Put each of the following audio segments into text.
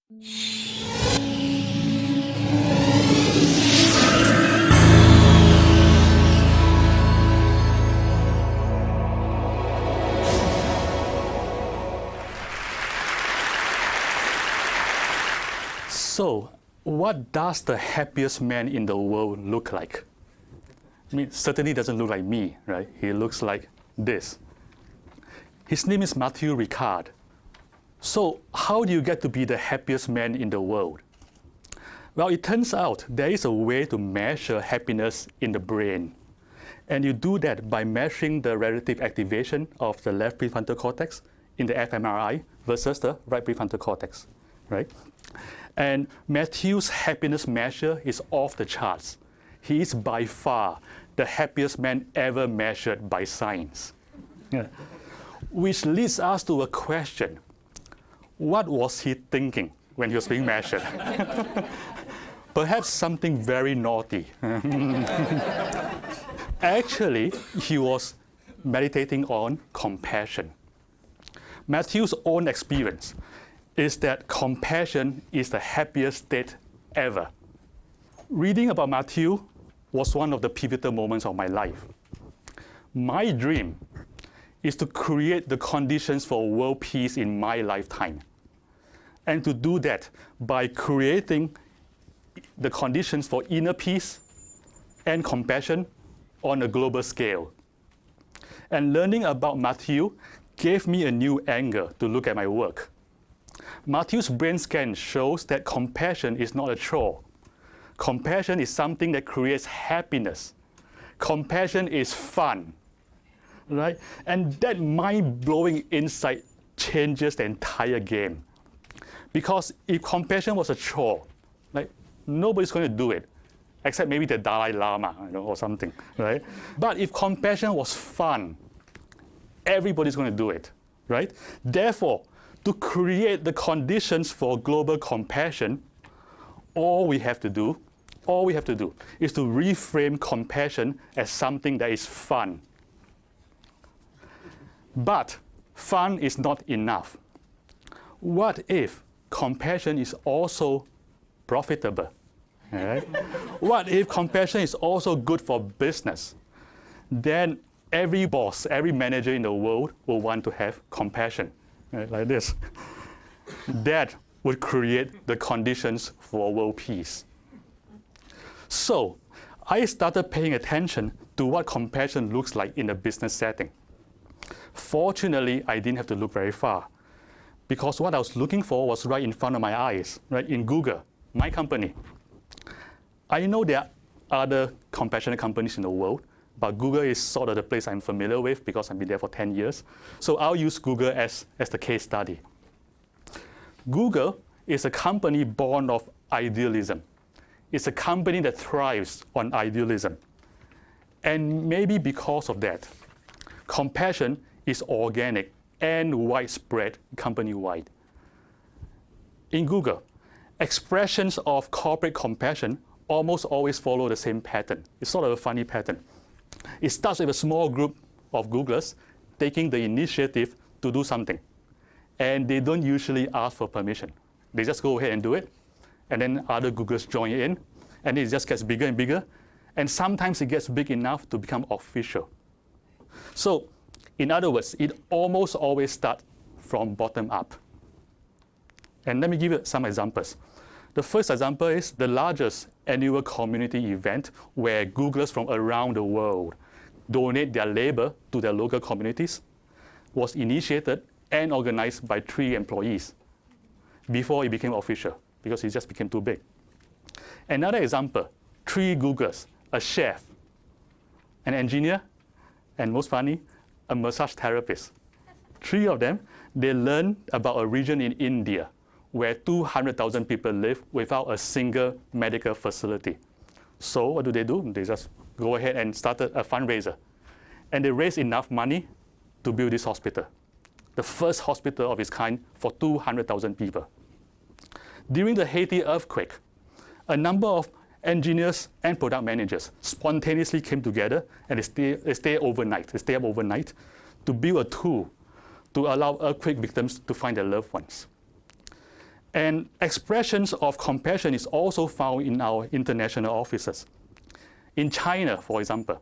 So, what does the happiest man in the world look like? I mean, certainly doesn't look like me, right? He looks like this. His name is Matthew Ricard. So, how do you get to be the happiest man in the world? Well, it turns out there is a way to measure happiness in the brain. And you do that by measuring the relative activation of the left prefrontal cortex in the fMRI versus the right prefrontal cortex, right? And Matthew's happiness measure is off the charts. He is by far the happiest man ever measured by science. Yeah. Which leads us to a question. What was he thinking when he was being measured? Perhaps something very naughty. Actually, he was meditating on compassion. Matthew's own experience is that compassion is the happiest state ever. Reading about Matthew was one of the pivotal moments of my life. My dream is to create the conditions for world peace in my lifetime. And to do that by creating the conditions for inner peace and compassion on a global scale. And learning about Matthew gave me a new angle to look at my work. Matthew's brain scan shows that compassion is not a chore. Compassion is something that creates happiness. Compassion is fun, right? And that mind-blowing insight changes the entire game. Because if compassion was a chore, like, nobody's going to do it, except maybe the Dalai Lama, or something, right? But if compassion was fun, everybody's going to do it, right? Therefore, to create the conditions for global compassion, all we have to do is to reframe compassion as something that is fun. But fun is not enough. What if compassion is also profitable? Right? What if compassion is also good for business? Then every boss, every manager in the world will want to have compassion, right? Like this. That would create the conditions for world peace. So I started paying attention to what compassion looks like in a business setting. Fortunately, I didn't have to look very far, because what I was looking for was right in front of my eyes, right in Google, my company. I know there are other compassionate companies in the world, but Google is sort of the place I'm familiar with because I've been there for 10 years. So I'll use Google as the case study. Google is a company born of idealism. It's a company that thrives on idealism. And maybe because of that, compassion is organic and widespread company-wide. In Google, expressions of corporate compassion almost always follow the same pattern. It's sort of a funny pattern. It starts with a small group of Googlers taking the initiative to do something. And they don't usually ask for permission. They just go ahead and do it. And then other Googlers join in. And it just gets bigger and bigger. And sometimes it gets big enough to become official. So, in other words, it almost always starts from bottom up. And let me give you some examples. The first example is the largest annual community event where Googlers from around the world donate their labor to their local communities was initiated and organized by 3 employees before it became official, because it just became too big. Another example, 3 Googlers, a chef, an engineer, and most funny, a massage therapist. 3 of them, they learned about a region in India where 200,000 people live without a single medical facility. So what do? They just go ahead and started a fundraiser. And they raised enough money to build this hospital, the first hospital of its kind for 200,000 people. During the Haiti earthquake, a number of engineers and product managers spontaneously came together and they stay up overnight to build a tool to allow earthquake victims to find their loved ones. And expressions of compassion is also found in our international offices. In China, for example,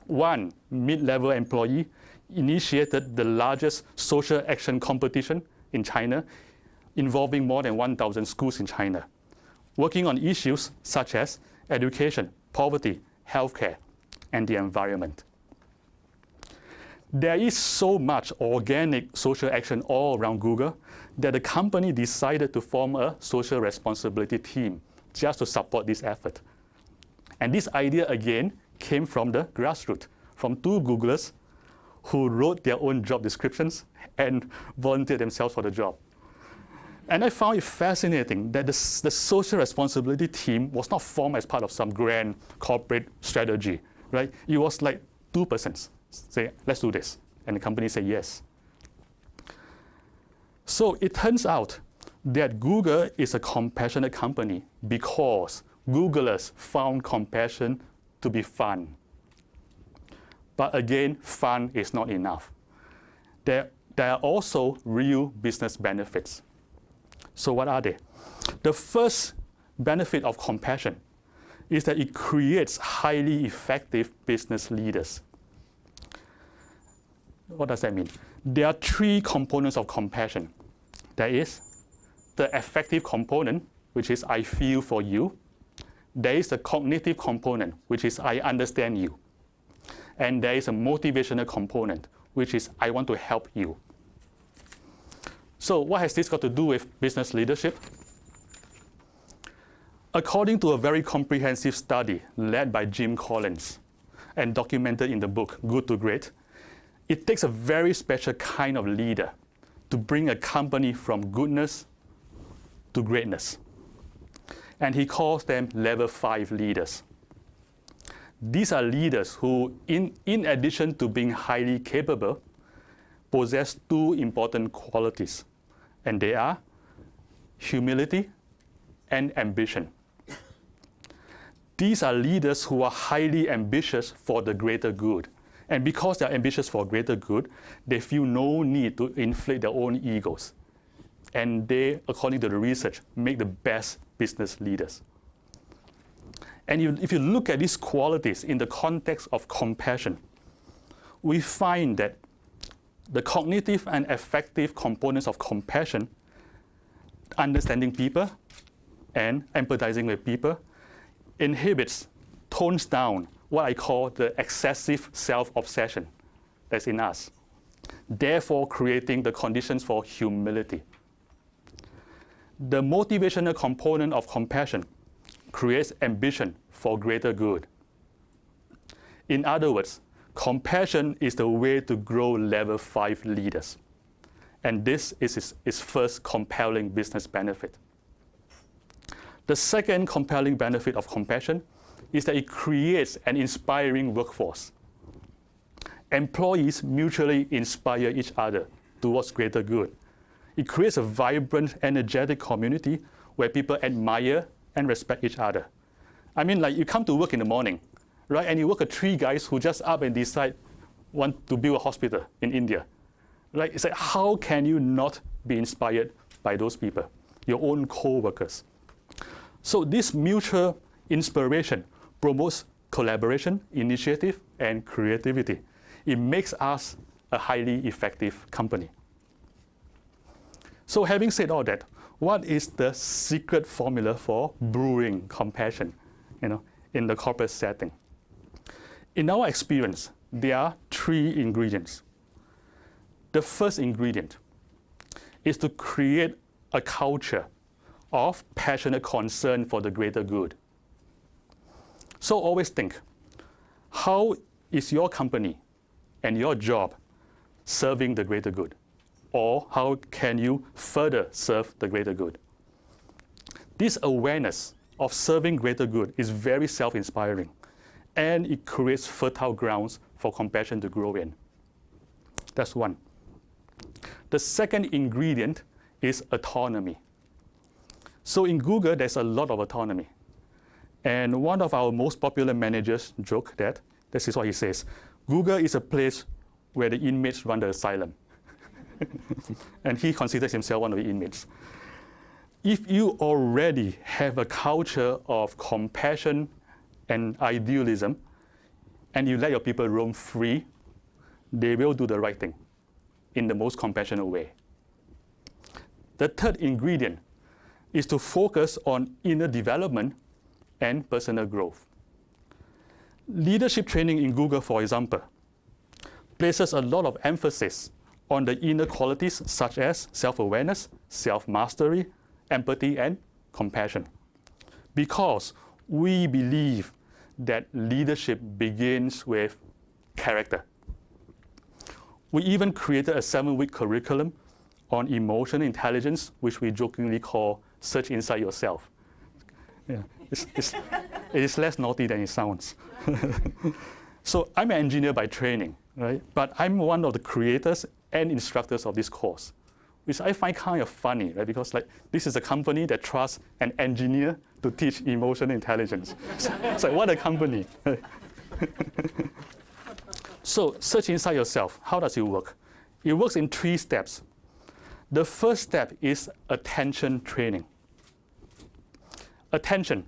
one mid-level employee initiated the largest social action competition in China, involving more than 1,000 schools in China, working on issues such as education, poverty, healthcare, and the environment. There is so much organic social action all around Google that the company decided to form a social responsibility team just to support this effort. And this idea, again, came from the grassroots, from two Googlers who wrote their own job descriptions and volunteered themselves for the job. And I found it fascinating that the social responsibility team was not formed as part of some grand corporate strategy, right? It was like two persons say, let's do this. And the company said yes. So it turns out that Google is a compassionate company because Googlers found compassion to be fun. But again, fun is not enough. There are also real business benefits. So what are they? The first benefit of compassion is that it creates highly effective business leaders. What does that mean? There are three components of compassion. There is the affective component, which is I feel for you. There is the cognitive component, which is I understand you. And there is a motivational component, which is I want to help you. So what has this got to do with business leadership? According to a very comprehensive study led by Jim Collins and documented in the book Good to Great, it takes a very special kind of leader to bring a company from goodness to greatness. And he calls them level 5 leaders. These are leaders who, in addition to being highly capable, possess two important qualities, and they are humility and ambition. These are leaders who are highly ambitious for the greater good. And because they're ambitious for greater good, they feel no need to inflate their own egos. And they, according to the research, make the best business leaders. And if you look at these qualities in the context of compassion, we find that the cognitive and affective components of compassion, understanding people and empathizing with people, inhibits, tones down what I call the excessive self-obsession that's in us, therefore creating the conditions for humility. The motivational component of compassion creates ambition for greater good. In other words, compassion is the way to grow level 5 leaders. And this is its first compelling business benefit. The second compelling benefit of compassion is that it creates an inspiring workforce. Employees mutually inspire each other towards greater good. It creates a vibrant, energetic community where people admire and respect each other. I mean, like you come to work in the morning, right? And you work with 3 guys who just up and decide want to build a hospital in India. Right? It's like, how can you not be inspired by those people, your own co-workers? So this mutual inspiration promotes collaboration, initiative, and creativity. It makes us a highly effective company. So having said all that, what is the secret formula for brewing compassion, in the corporate setting? In our experience, there are 3 ingredients. The first ingredient is to create a culture of passionate concern for the greater good. So always think, how is your company and your job serving the greater good? Or how can you further serve the greater good? This awareness of serving greater good is very self-inspiring, and it creates fertile grounds for compassion to grow in. That's one. The second ingredient is autonomy. So in Google, there's a lot of autonomy. And one of our most popular managers joked that, this is what he says, Google is a place where the inmates run the asylum. And he considers himself one of the inmates. if you already have a culture of compassion and idealism, and you let your people roam free, they will do the right thing in the most compassionate way. The third ingredient is to focus on inner development and personal growth. Leadership training in Google, for example, places a lot of emphasis on the inner qualities such as self-awareness, self-mastery, empathy, and compassion. Because we believe that leadership begins with character. We even created a 7-week curriculum on emotional intelligence, which we jokingly call Search Inside Yourself. Yeah, it is less naughty than it sounds. So I'm an engineer by training, right? But I'm one of the creators and instructors of this course, which I find kind of funny, right? Because this is a company that trusts an engineer to teach emotional intelligence. It's like, what a company. So search inside yourself. How does it work? It works in 3 steps. The first step is attention training. Attention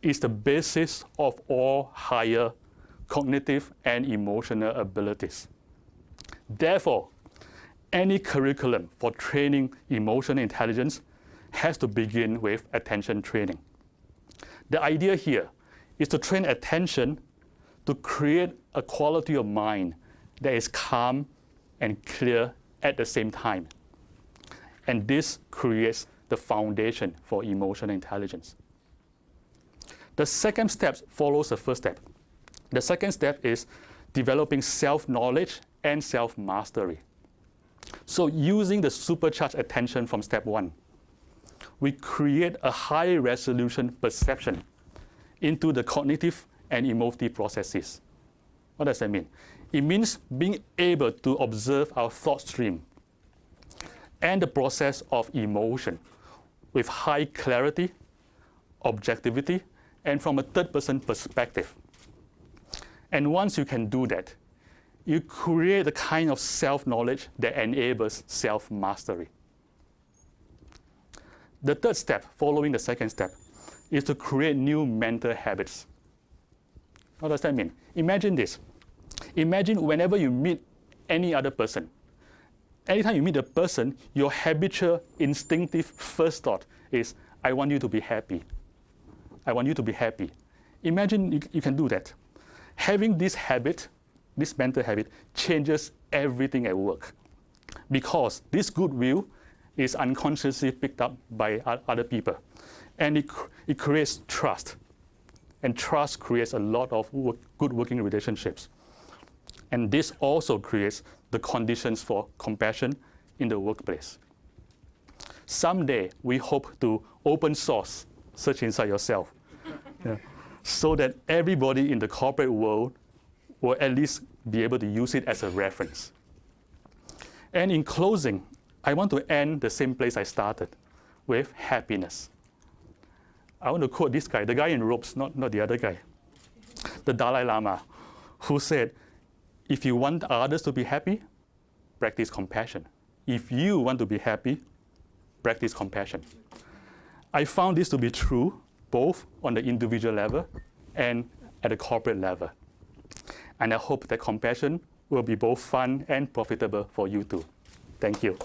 is the basis of all higher cognitive and emotional abilities. Therefore, any curriculum for training emotional intelligence has to begin with attention training. The idea here is to train attention to create a quality of mind that is calm and clear at the same time. And this creates the foundation for emotional intelligence. The second step follows the first step. The second step is developing self-knowledge and self-mastery. So using the supercharged attention from step 1, we create a high-resolution perception into the cognitive and emotive processes. What does that mean? It means being able to observe our thought stream and the process of emotion with high clarity, objectivity, and from a third-person perspective. And once you can do that, you create the kind of self-knowledge that enables self-mastery. The third step, following the second step, is to create new mental habits. What does that mean? Imagine this. Imagine whenever you meet any other person, anytime you meet a person, your habitual, instinctive first thought is, I want you to be happy. I want you to be happy. Imagine you can do that. Having this habit, this mental habit, changes everything at work. Because this goodwill is unconsciously picked up by other people. And it creates trust. And trust creates a lot of good working relationships. And this also creates the conditions for compassion in the workplace. Someday, we hope to open source Search Inside Yourself, so that everybody in the corporate world will at least be able to use it as a reference. And in closing, I want to end the same place I started, with happiness. I want to quote this guy, the guy in robes, not the other guy, the Dalai Lama, who said, if you want others to be happy, practice compassion. If you want to be happy, practice compassion. I found this to be true both on the individual level and at the corporate level. And I hope that compassion will be both fun and profitable for you too. Thank you.